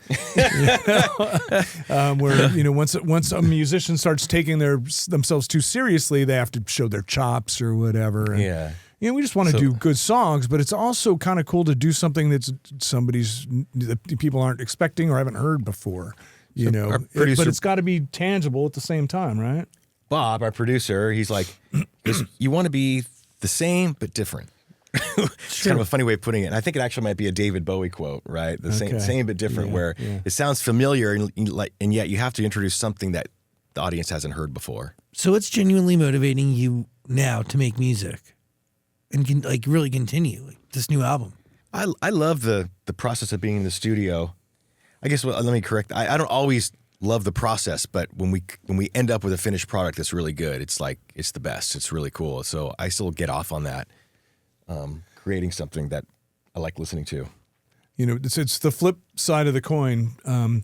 B: Where once a musician starts taking themselves too seriously, they have to show their chops or whatever. And, we just want to do good songs, but it's also kind of cool to do something that people aren't expecting or haven't heard before. But it's got to be tangible at the same time, right?
C: Bob, our producer, he's like, you want to be the same but different. It's kind of a funny way of putting it. And I think it actually might be a David Bowie quote, right? The same but different, where it sounds familiar and yet you have to introduce something that the audience hasn't heard before.
A: So it's genuinely motivating you now to make music and really continue this new album.
C: I love the process of being in the studio. I guess let me correct. I don't always love the process, but when we end up with a finished product that's really good, it's the best. It's really cool. So I still get off on that. Creating something that I like listening to.
B: It's the flip side of the coin. When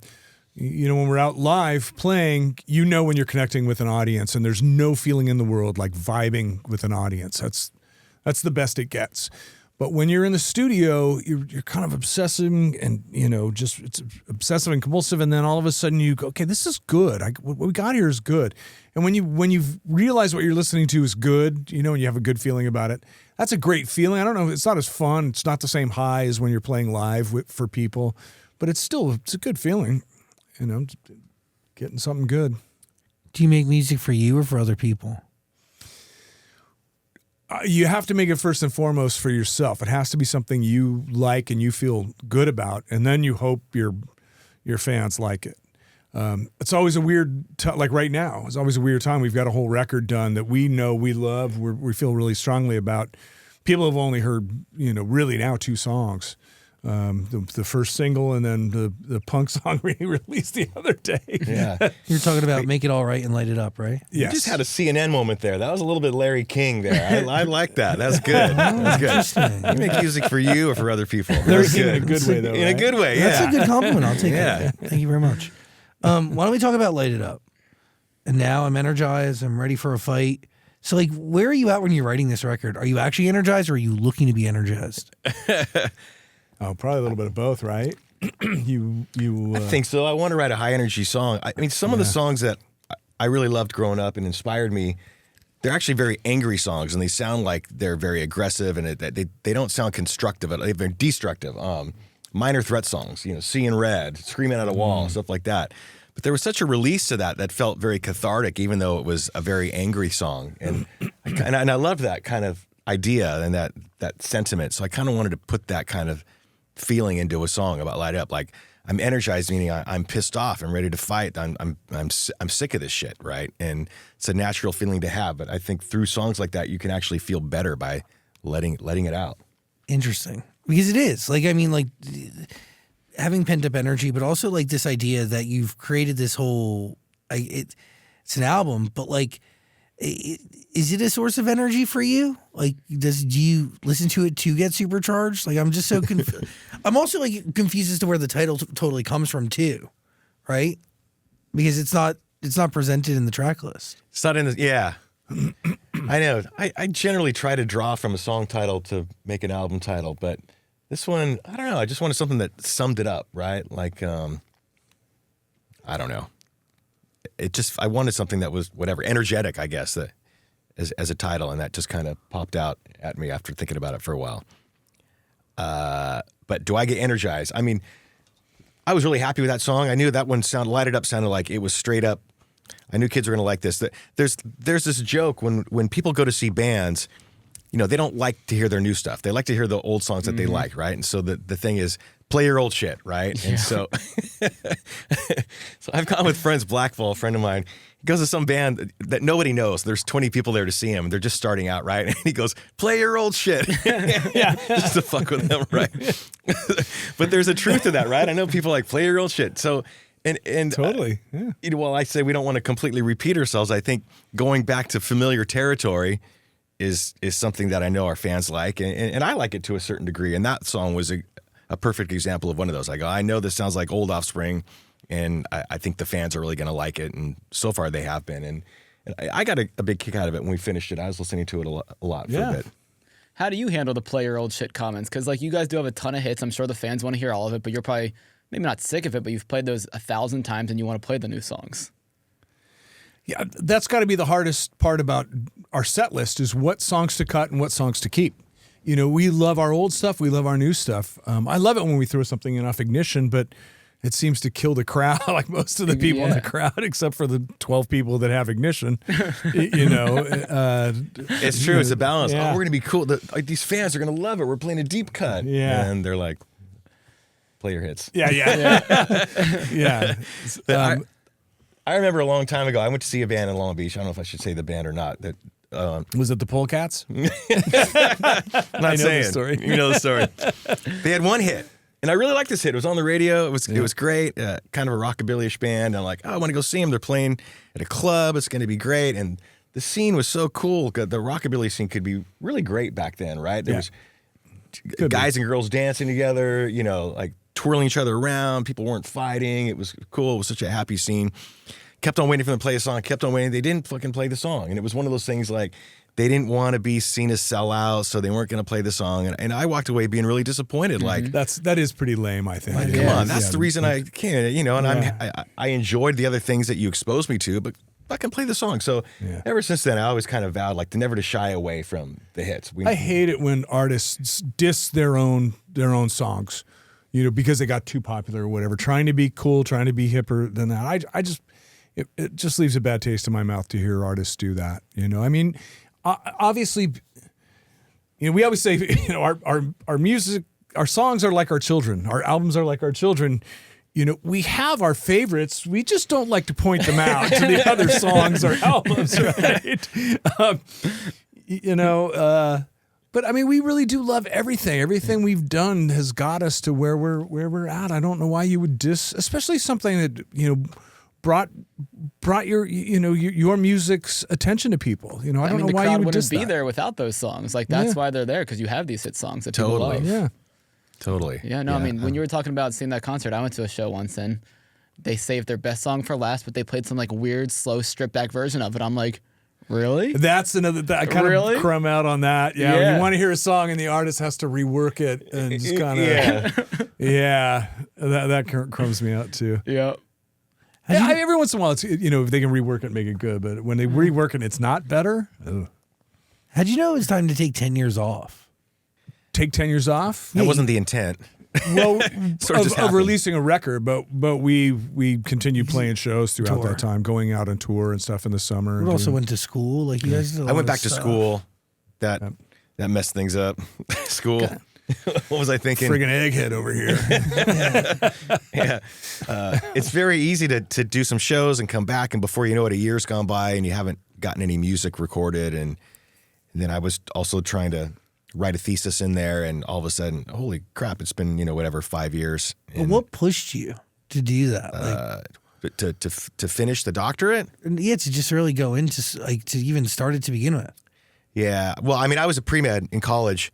B: we're out live playing, when you're connecting with an audience, and there's no feeling in the world like vibing with an audience. That's the best it gets. But when you're in the studio, you're kind of obsessing and, it's obsessive and compulsive. And then all of a sudden you go, okay, this is good. What we got here is good. And when you realize what you're listening to is good, and you have a good feeling about it, that's a great feeling. I don't know. It's not as fun. It's not the same high as when you're playing live for people, but it's a good feeling, getting something good.
A: Do you make music for you or for other people?
B: You have to make it first and foremost for yourself. It has to be something you like and you feel good about, and then you hope your fans like it. It's always a weird, like right now, it's always a weird time. We've got a whole record done that we know we love, we feel really strongly about. People have only heard, really now 2 songs. The first single and then the punk song we released the other day.
C: Yeah.
A: You're talking about Make It All Right and Light It Up, right?
B: Yes.
C: You just had a CNN moment there. That was a little bit Larry King there. I like that. That's good. That's good. You make music for you or for other people.
B: Larry King in a good way, though.
C: In a good way, yeah.
A: That's a good compliment. I'll take it. Thank you very much. Why don't we talk about Light It Up? And now I'm energized. I'm ready for a fight. So, where are you at when you're writing this record? Are you actually energized or are you looking to be energized?
B: Oh, probably a little bit of both, right?
C: I think so. I want to write a high energy song. I mean, some of the songs that I really loved growing up and inspired me, they're actually very angry songs, and they sound like they're very aggressive, and they don't sound constructive. They're destructive. Minor Threat songs, Seeing Red, Screaming at a Wall, stuff like that. But there was such a release to that felt very cathartic, even though it was a very angry song. And I loved that kind of idea and that sentiment. So I kind of wanted to put that kind of feeling into a song about Light Up. Like, I'm energized, meaning I'm pissed off. I'm ready to fight. I'm sick of this shit, right? And it's a natural feeling to have. But I think through songs like that, you can actually feel better by letting it out. Interesting,
A: because it is having pent up energy, but also this idea that you've created this whole. It's an album, but is it a source of energy for you? Do you listen to it to get supercharged? I'm just so confused. I'm also confused as to where the title totally comes from too, right? Because it's not it's not presented in the track list.
C: It's not in the, yeah. I know. I generally try to draw from a song title to make an album title, but this one, I don't know. I just wanted something that summed it up, right? Like, I don't know. I wanted something that was whatever, energetic, I guess, as a title, and that just kind of popped out at me after thinking about it for a while. But do I get energized? I mean, I was really happy with that song. I knew that one sounded like it was straight up. I knew kids were going to like this. There's this joke when people go to see bands, you know, they don't like to hear their new stuff. They like to hear the old songs that they like, right? And so the thing is, play your old shit, right? Yeah. And so I've gone with friends, Blackfall, a friend of mine. He goes to some band that nobody knows. There's 20 people there to see him. They're just starting out, right? And he goes, play your old shit. Just to fuck with them, right? But there's a truth to that, right? I know people like, play your old shit. So, and
B: totally. Yeah.
C: You know, while I say we don't want to completely repeat ourselves, I think going back to familiar territory is something that I know our fans like, and I like it to a certain degree. And that song was a perfect example of one of those. I go, I know this sounds like old Offspring, and I think the fans are really going to like it, and so far they have been. And I got a big kick out of it when we finished it. I was listening to it a lot for a bit.
D: How do you handle the play your old shit comments? Because like you guys do have a ton of hits. I'm sure the fans want to hear all of it, but you're probably maybe not sick of it, but you've played those 1,000 times and you want to play the new songs.
B: Yeah, that's got to be the hardest part about our set list is what songs to cut and what songs to keep. You know, we love our old stuff. We love our new stuff. I love it when we throw something in off ignition, but it seems to kill the crowd, like most of the people in the crowd, except for the 12 people that have ignition. You know,
C: it's true. It's a balance. Yeah. Oh, we're gonna be cool. These fans are gonna love it. We're playing a deep cut. Yeah, and they're like, play your hits.
B: Yeah.
C: I remember a long time ago, I went to see a band in Long Beach. I don't know if I should say the band or not. That
B: was it the Polecats?
C: I'm not saying.
B: The story.
C: You know the story. They had one hit, and I really liked this hit. It was on the radio. It was great. Kind of a rockabilly-ish band. And I'm like, I want to go see them. They're playing at a club. It's going to be great. And the scene was so cool. The rockabilly scene could be really great back then, right? There was guys and girls dancing together. You know, like twirling each other around. People weren't fighting. It was cool. It was such a happy scene. Kept on waiting for them to play a song. Kept on waiting. They didn't fucking play the song. And it was one of those things like they didn't want to be seen as sellouts, so they weren't going to play the song. And I walked away being really disappointed. Like
B: that is pretty lame, I think.
C: Like, come on, that's the reason I can't. You know, and I enjoyed the other things that you exposed me to, but fucking play the song. So ever since then, I always kind of vowed like to never to shy away from the hits.
B: I hate it when artists diss their own songs, you know, because they got too popular or whatever. Trying to be cool, trying to be hipper than that. It just leaves a bad taste in my mouth to hear artists do that. You know, I mean, obviously, you know, we always say, you know, our music, our songs are like our children. Our albums are like our children. You know, we have our favorites. We just don't like to point them out to the other songs or albums, right? You know, but I mean, we really do love everything. Everything we've done has got us to where we're at. I don't know why you would diss, especially something that, you know, brought your, you know, your music's attention to people. You know, I don't know why you would diss that.
D: The crowd wouldn't be there without those songs. Like that's why they're there, because you have these hit songs that people love.
B: Yeah.
C: Totally.
D: Yeah, no, I mean, when you were talking about seeing that concert, I went to a show once and they saved their best song for last, but they played some like weird, slow, stripped back version of it. I'm like, really?
B: That's another, I kind of crumb out on that. Yeah, when you want to hear a song and the artist has to rework it and just kind of, that crumbs me out too.
D: Yeah.
B: Every once in a while, it's, you know, if they can rework it and make it good, but when they rework it, it's not better. Ugh.
A: How'd you know it was time to take 10 years off?
B: Take 10 years off?
C: That wasn't the intent.
B: Well, of releasing a record, but we continued playing shows throughout that time, going out on tour and stuff in the summer.
A: You also went to school, like you guys did.
C: I went back to school. That messed things up. School. God. What was I thinking?
B: Friggin' egghead over here.
C: It's very easy to do some shows and come back, and before you know it, a year's gone by and you haven't gotten any music recorded. And then I was also trying to write a thesis in there, and all of a sudden, holy crap, it's been, you know, whatever, 5 years.
A: Well, what pushed you to do that?
C: To finish the doctorate?
A: Yeah, to just really go into, like, to even start it to begin with.
C: Yeah. Well, I mean, I was a pre-med in college,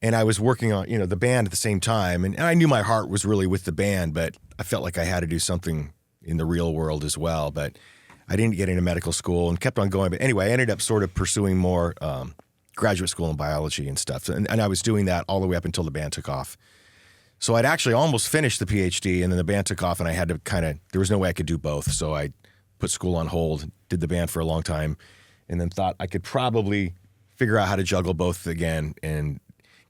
C: and I was working on, you know, the band at the same time. And I knew my heart was really with the band, but I felt like I had to do something in the real world as well. But I didn't get into medical school and kept on going. But anyway, I ended up sort of pursuing more graduate school in biology and stuff. And I was doing that all the way up until the band took off. So I'd actually almost finished the PhD, and then the band took off, and I had to there was no way I could do both. So I put school on hold, did the band for a long time, and then thought I could probably figure out how to juggle both again, and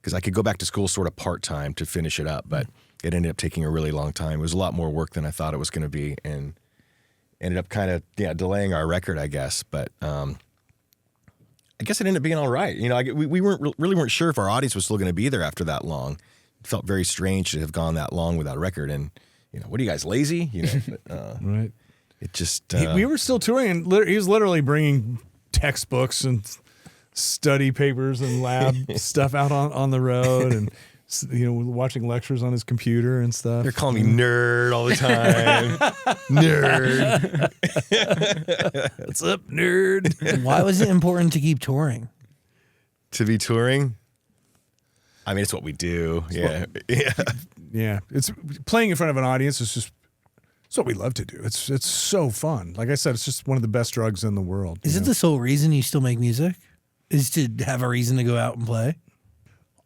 C: because I could go back to school sort of part-time to finish it up, but it ended up taking a really long time. It was a lot more work than I thought it was going to be, and ended up kind of delaying our record, I guess. But I guess it ended up being all right. You know, we really weren't sure if our audience was still going to be there after that long. It felt very strange to have gone that long without a record. And you know, what are you guys, lazy? You know, but,
B: right.
C: It just
B: we were still touring, and he was literally bringing textbooks and study papers and lab stuff out on the road, and you know, watching lectures on his computer and stuff.
C: They're calling me nerd all the time. Nerd.
B: What's up, nerd?
A: Why was it important to keep touring?
C: To be touring? I mean, it's what we do. Yeah.
B: Yeah. It's playing in front of an audience is just, it's what we love to do. It's so fun. Like I said, it's just one of the best drugs in the world.
A: Is it the sole reason you still make music? Is to have a reason to go out and play?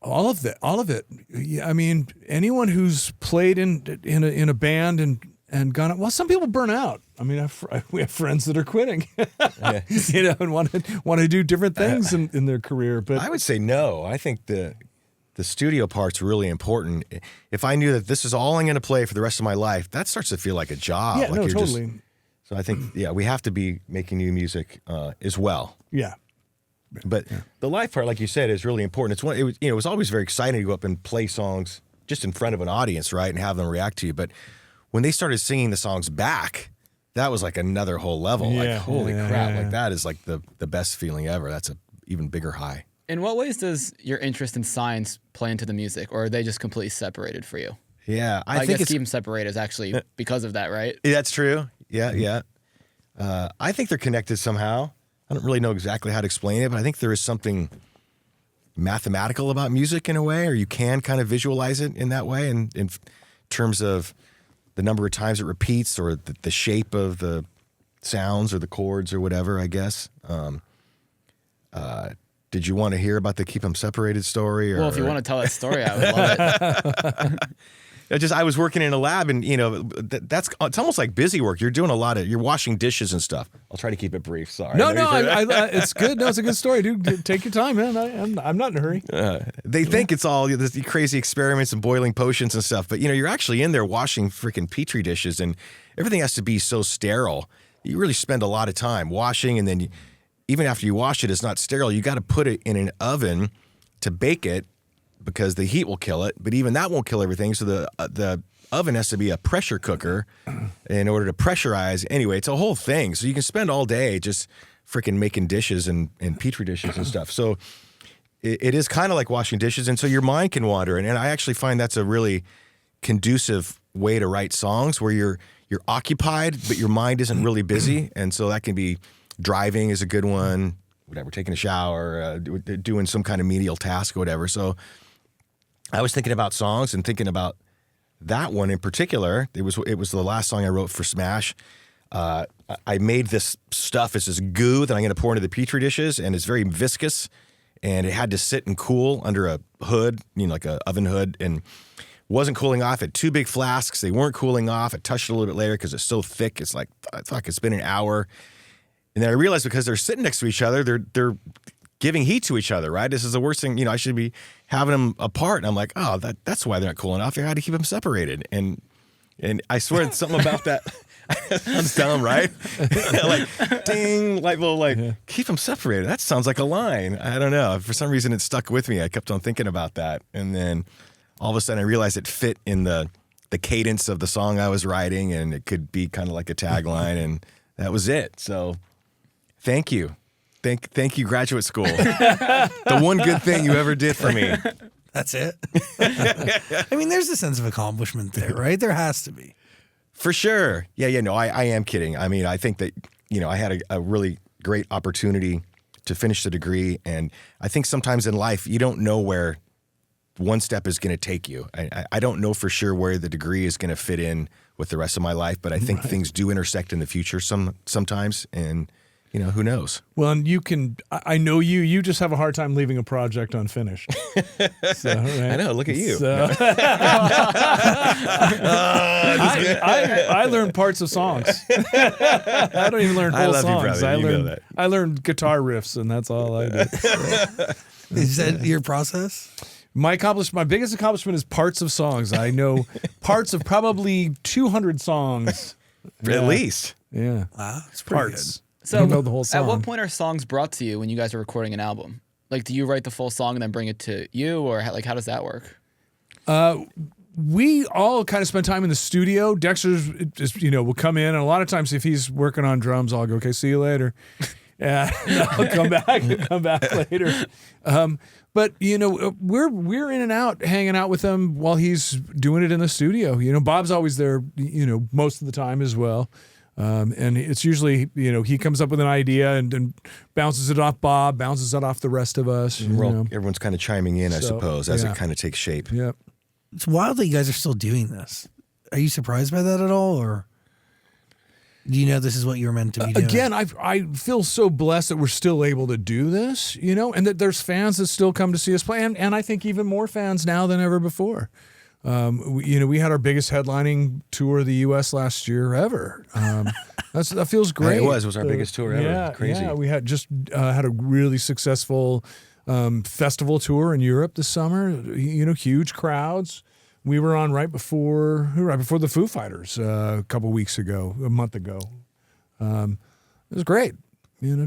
B: All of it. Yeah, I mean, anyone who's played in a band and gone, well, some people burn out. I mean, we have friends that are quitting, you know, and want to do different things in their career. But
C: I would say no. I think the studio part's really important. If I knew that this is all I'm going to play for the rest of my life, that starts to feel like a job.
B: Yeah,
C: like
B: no, totally.
C: So I think, we have to be making new music as well.
B: Yeah.
C: But the live part, like you said, is really important. It was always very exciting to go up and play songs just in front of an audience, right, and have them react to you. But when they started singing the songs back, that was like another whole level.
B: Yeah,
C: like, holy crap!
B: yeah.
C: Like that is like the best feeling ever. That's a even bigger high.
D: In what ways does your interest in science play into the music, or are they just completely separated for you?
C: Yeah,
D: I
C: think
D: guess
C: it's
D: keep them separated is actually because of that, right?
C: That's true. Yeah. I think they're connected somehow. I don't really know exactly how to explain it, but I think there is something mathematical about music in a way, or you can kind of visualize it in that way, and in terms of the number of times it repeats, or the shape of the sounds or the chords or whatever, I guess. Did you want to hear about the Keep 'Em Separated story?
D: Well, if you want to tell that story, I would love it.
C: I was working in a lab, and you know, it's almost like busy work. You're doing you're washing dishes and stuff. I'll try to keep it brief. Sorry.
B: No, it's good. No, it's a good story, dude. Take your time, man. I'm not in a hurry.
C: They think it's all this crazy experiments and boiling potions and stuff, but you know, you're actually in there washing freaking Petri dishes, and everything has to be so sterile. You really spend a lot of time washing, and then even after you wash it, it's not sterile. You got to put it in an oven to bake it, because the heat will kill it, but even that won't kill everything. So the oven has to be a pressure cooker in order to pressurize. Anyway, it's a whole thing. So you can spend all day just freaking making dishes and Petri dishes and stuff. So it is kind of like washing dishes, and so your mind can wander. And I actually find that's a really conducive way to write songs, where you're occupied, but your mind isn't really busy. And so that can be driving is a good one, whatever, taking a shower, doing some kind of menial task or whatever. So I was thinking about songs and thinking about that one in particular. It was the last song I wrote for Smash. I made this stuff. It's this goo that I'm going to pour into the Petri dishes, and it's very viscous, and it had to sit and cool under a hood, you know, like a oven hood, and wasn't cooling off. It had 2 big flasks. They weren't cooling off. I touched it a little bit later because it's so thick. It's like, fuck, it's been an hour. And then I realized, because they're sitting next to each other, they're giving heat to each other, right? This is the worst thing. You know, I should be having them apart. And I'm like, oh, that's why they're not cooling off. I had to keep them separated. And I swear something about that sounds dumb, right? Like, ding, like, well, like, keep them separated. That sounds like a line. I don't know. For some reason, it stuck with me. I kept on thinking about that. And then all of a sudden, I realized it fit in the cadence of the song I was writing, and it could be kind of like a tagline, and that was it. So thank you. Thank you, graduate school. The one good thing you ever did for me.
A: That's it. I mean, there's a sense of accomplishment there, right? There has to be.
C: For sure. Yeah, no, I am kidding. I mean, I think that, you know, I had a really great opportunity to finish the degree, and I think sometimes in life, you don't know where one step is going to take you. I don't know for sure where the degree is going to fit in with the rest of my life, but I think things do intersect in the future sometimes, and who knows?
B: Well, and I know you just have a hard time leaving a project unfinished. So, right?
C: I know, look at you.
B: So, I learned parts of songs. I don't even learn whole songs.
C: You, brother.
B: I learned guitar riffs, and that's all I did.
A: Is that your process?
B: My biggest accomplishment is parts of songs. I know parts of probably 200 songs.
C: At least.
B: Yeah.
A: Wow, it's pretty
B: Parts.
A: good.
B: So I don't know the whole song.
D: At what point are songs brought to you when you guys are recording an album? Like, do you write the full song and then bring it to you, or how does that work?
B: We all kind of spend time in the studio. Dexter just, will come in, and a lot of times if he's working on drums, I'll go, okay, see you later. Yeah, I'll come back later. But we're in and out, hanging out with him while he's doing it in the studio. Bob's always there, most of the time as well. And it's usually, he comes up with an idea and bounces it off Bob, bounces it off the rest of us.
C: Everyone's kind of chiming in, I suppose, as
B: yeah.
C: it kind of takes shape.
B: Yep.
A: It's wild that you guys are still doing this. Are you surprised by that at all, or do you know this is what you were meant to be doing?
B: Again, I feel so blessed that we're still able to do this, and that there's fans that still come to see us play, and I think even more fans now than ever before. We had our biggest headlining tour of the U.S. last year ever. That feels great.
C: It was our biggest tour ever.
B: Yeah,
C: Crazy.
B: Yeah, we had had a really successful festival tour in Europe this summer. Huge crowds. We were on right before the Foo Fighters a month ago. It was great.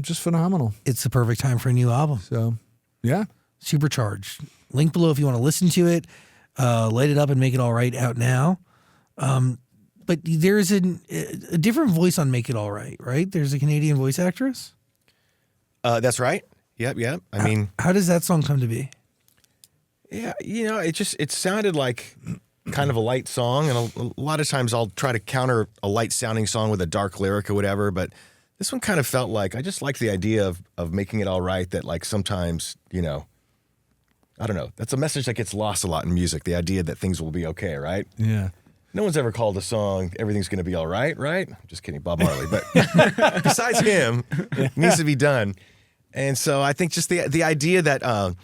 B: Just phenomenal.
A: It's the perfect time for a new album.
B: So, yeah.
A: Supercharged. Link below if you want to listen to it. Light It Up and Make It All Right out now. But there's a different voice on Make It All Right, right? There's a Canadian voice actress?
C: That's right. Yep. I mean,
A: how does that song come to be?
C: Yeah, it sounded like kind of a light song, and a lot of times I'll try to counter a light sounding song with a dark lyric or whatever, but this one kind of felt like, I just like the idea of making it all right, that like sometimes, I don't know, that's a message that gets lost a lot in music, the idea that things will be okay, right?
B: Yeah.
C: No one's ever called a song "Everything's Gonna Be All Right," right? I'm just kidding, Bob Marley. But besides him, it needs to be done. And so I think just the idea that,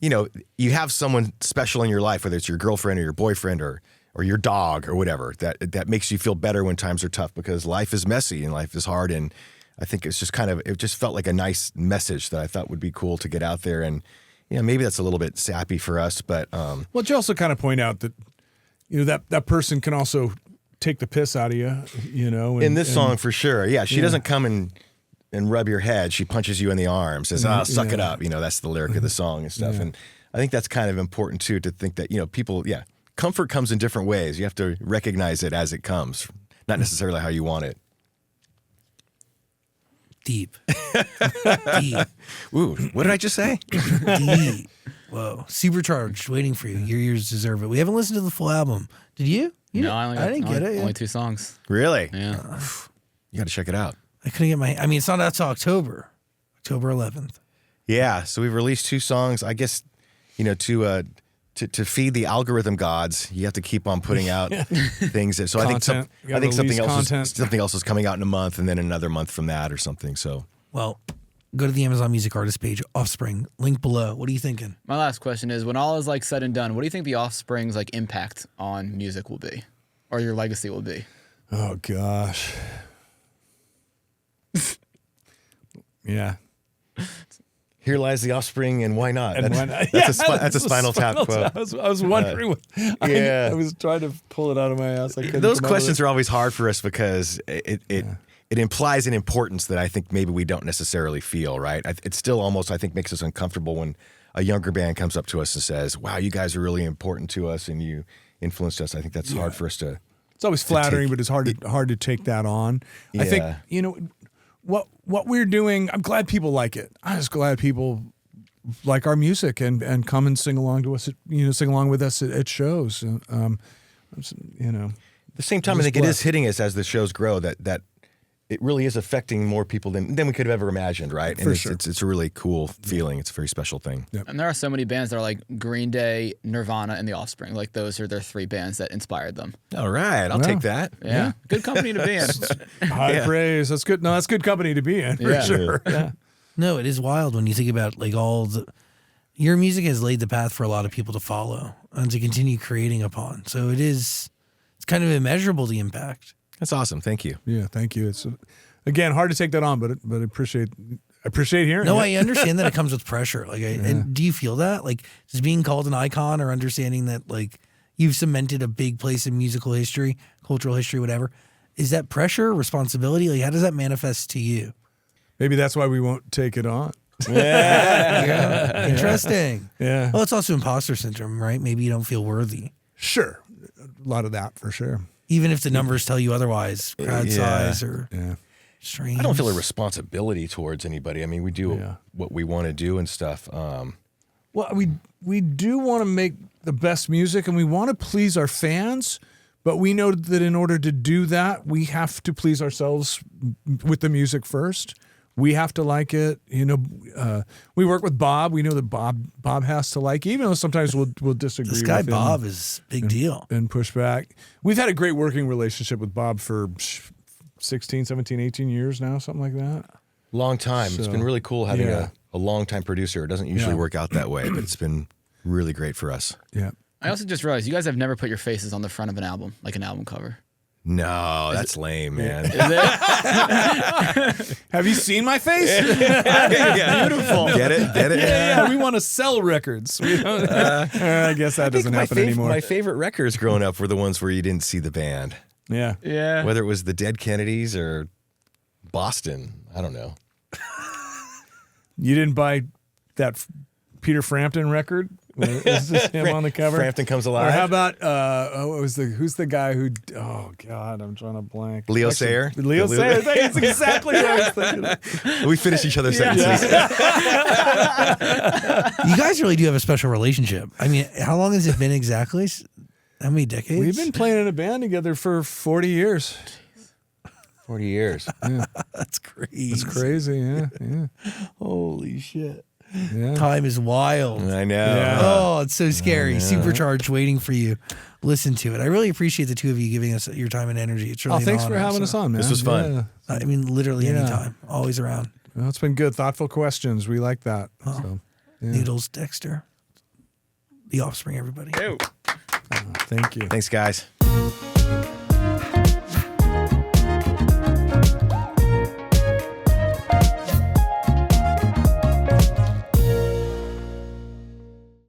C: you have someone special in your life, whether it's your girlfriend or your boyfriend or your dog or whatever, that makes you feel better when times are tough, because life is messy and life is hard. And I think it's just it just felt like a nice message that I thought would be cool to get out there. And, maybe that's a little bit sappy for us, but.
B: Well, you also kind of point out that, that person can also take the piss out of you, in this
C: song for sure. Yeah, she doesn't come and rub your head. She punches you in the arm, says, suck it up. That's the lyric of the song and stuff. And I think that's kind of important too, to think that, people, comfort comes in different ways. You have to recognize it as it comes, not necessarily how you want it.
A: Deep. Deep.
C: Ooh, what did I just say?
A: Deep. Whoa. Supercharged, waiting for you. Your ears deserve it. We haven't listened to the full album. Did you?
D: No, I didn't get it.
A: Yeah.
D: Only 2 songs.
C: Really?
D: Yeah.
C: You got to check it out.
A: I couldn't get it's not out till October 11th.
C: Yeah, so we've released 2 songs. I guess, to feed the algorithm gods, you have to keep on putting out things. So
B: Content.
C: I think something else is coming out in a month, and then another month from that or something. So,
A: well, go to the Amazon Music Artist page, Offspring, link below. What are you thinking?
D: My last question is, when all is said and done, what do you think the Offspring's impact on music will be, or your legacy will be?
B: Oh gosh. Yeah.
C: Here lies the Offspring, and why not?
B: And
C: that's a Spinal Tap quote.
B: I was wondering. I was trying to pull it out of my ass.
C: Those questions are always hard for us, because it implies an importance that I think maybe we don't necessarily feel, right? It still almost, I think, makes us uncomfortable when a younger band comes up to us and says, wow, you guys are really important to us and you influenced us. I think that's hard for us to.
B: It's always flattering, but it's hard to take that on.
C: Yeah.
B: I think, what we're doing, I'm glad people like it. I'm just glad people like our music and come and sing along to us, sing along with us at shows.
C: At the same time, I think it is hitting us as the shows grow that it really is affecting more people than we could have ever imagined, right? And it's a really cool feeling. It's a very special thing.
B: Yep.
D: And there are so many bands that are like Green Day, Nirvana, and The Offspring. Like those are their 3 bands that inspired them.
C: All right, I'll take that.
D: Yeah. Good company to be in.
B: High praise. That's good. No, that's good company to be in for sure. Yeah.
A: No, it is wild when you think about like your music has laid the path for a lot of people to follow and to continue creating upon. So it's kind of immeasurable, the impact.
C: That's awesome. Thank you.
B: Yeah, thank you. It's again hard to take that on, but I appreciate hearing.
A: No,
B: it.
A: I understand that it comes with pressure. Like, and do you feel that, like, just being called an icon, or understanding that like you've cemented a big place in musical history, cultural history, whatever? Is that pressure, responsibility? Like, how does that manifest to you?
B: Maybe that's why we won't take it on.
A: Yeah. Interesting.
B: Yeah.
A: Well, it's also imposter syndrome, right? Maybe you don't feel worthy.
B: Sure, a lot of that for sure.
A: Even if the numbers tell you otherwise, crowd size or streams.
C: I don't feel a responsibility towards anybody. I mean, we do what we want to do and stuff.
B: Well, we do want to make the best music, and we want to please our fans, but we know that in order to do that, we have to please ourselves with the music first. We have to like it. You know, we work with Bob. We know that Bob has to like it, even though sometimes we'll disagree
A: this guy
B: with him
A: Bob is a big deal.
B: And push back. We've had a great working relationship with Bob for 16, 17, 18 years now, something like that.
C: Long time.
B: So,
C: it's been really cool having a long-time producer. It doesn't usually work out that way, but it's been really great for us.
B: Yeah.
D: I also just realized you guys have never put your faces on the front of an album, like an album cover.
C: No, that's lame, man.
B: Have you seen my face?
C: Beautiful. Get it?
B: Yeah, we want to sell records. We don't, I guess that doesn't happen anymore.
C: My favorite records growing up were the ones where you didn't see the band.
B: Yeah.
D: Yeah.
C: Whether it was the Dead Kennedys or Boston. I don't know.
B: You didn't buy that Peter Frampton record? Is this him on the cover?
C: Frampton Comes Alive.
B: Or how about who's the guy who? Oh God, I'm trying to blank.
C: Leo Sayer.
B: Leo Sayer. That's exactly what I was thinking.
C: We finish each other's sentences.
A: You guys really do have a special relationship. I mean, how long has it been exactly? How many decades?
B: We've been playing in a band together for 40 years.
C: 40 years.
B: Yeah.
A: That's crazy.
B: It's crazy. Yeah.
A: Holy shit.
B: Yeah.
A: Time is wild.
C: I know.
B: Yeah.
A: Oh, it's so scary. Supercharged, waiting for you. Listen to it. I really appreciate the two of you giving us your time and energy. It's really
B: thanks
A: an honor,
B: for having us on, man.
C: This was fun.
B: Yeah.
A: I mean, literally anytime. Always around.
B: Well, it's been good. Thoughtful questions. We like that. So,
A: Noodles, Dexter, The Offspring, everybody.
B: thank you.
C: Thanks, guys.